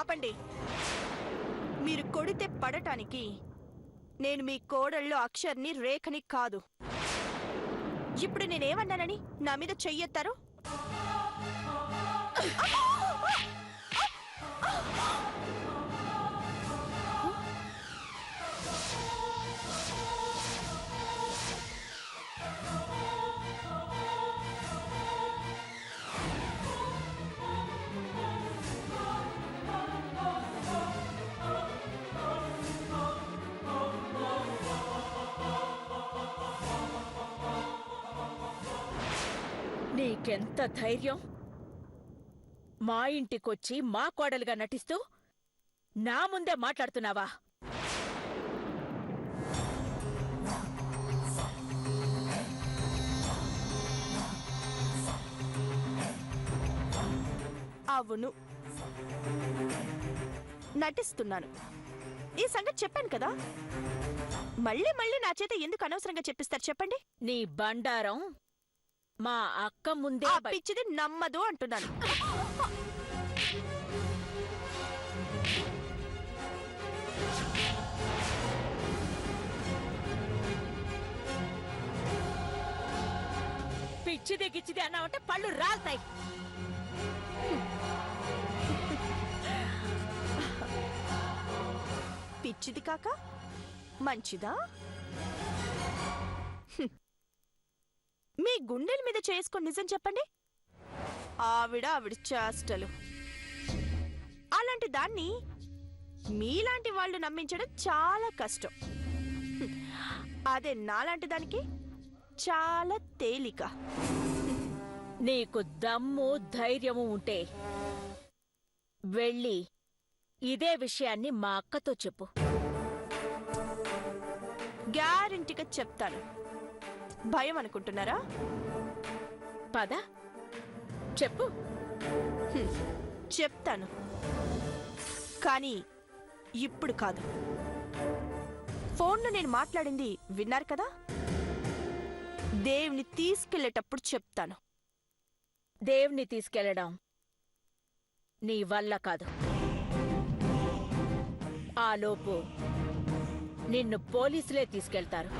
ఆపండి. మీరు కొడితే పడటానికి నేను మీ కోడళ్ళు అక్షర్ని రేఖని కాదు. ఇప్పుడు నేనేమన్నానని నా మీద చెయ్యెత్తారు? నీకెంత ధైర్యం? మా ఇంటికొచ్చి మా కోడలుగా నటిస్తూ నా ముందే మాట్లాడుతున్నావా? అవును, నటిస్తున్నాను. ఈ సంగతి చెప్పాను కదా. మళ్ళీ మళ్ళీ నా చేత ఎందుకు అనవసరంగా చెప్పిస్తారు చెప్పండి? నీ బండారం మా అక్క ముందే ఆ పిచ్చిది నమ్మదు అంటున్నాను. పిచ్చిది గిచ్చిది అన్నావంటే పళ్ళు రాల్తాయి. పిచ్చిది కాక మంచిదా? మీ గుండెల మీద చేసుకొని నిజం చెప్పండి. ఆవిడ చేష్టలు. అలాంటి దాన్ని మీలాంటి వాళ్ళు నమ్మించడం చాలా కష్టం. అదే నాలాంటి దానికి చాలా తేలిక. నీకు దమ్ము ధైర్యము ఉంటే వెళ్ళి ఇదే విషయాన్ని మా అక్కతో చెప్పు. గ్యారెంటీగా చెప్తాను. భయం అనుకుంటున్నారా? పద చెప్పు. చెప్తాను, కానీ ఇప్పుడు కాదు. ఫోన్లో నేను మాట్లాడింది విన్నారు కదా. దేవుని తీసుకెళ్లేటప్పుడు చెప్తాను. దేవుని తీసుకెళ్లడం నీ వల్ల కాదు. ఆలోపు నిన్ను పోలీసులే తీసుకెళ్తారు.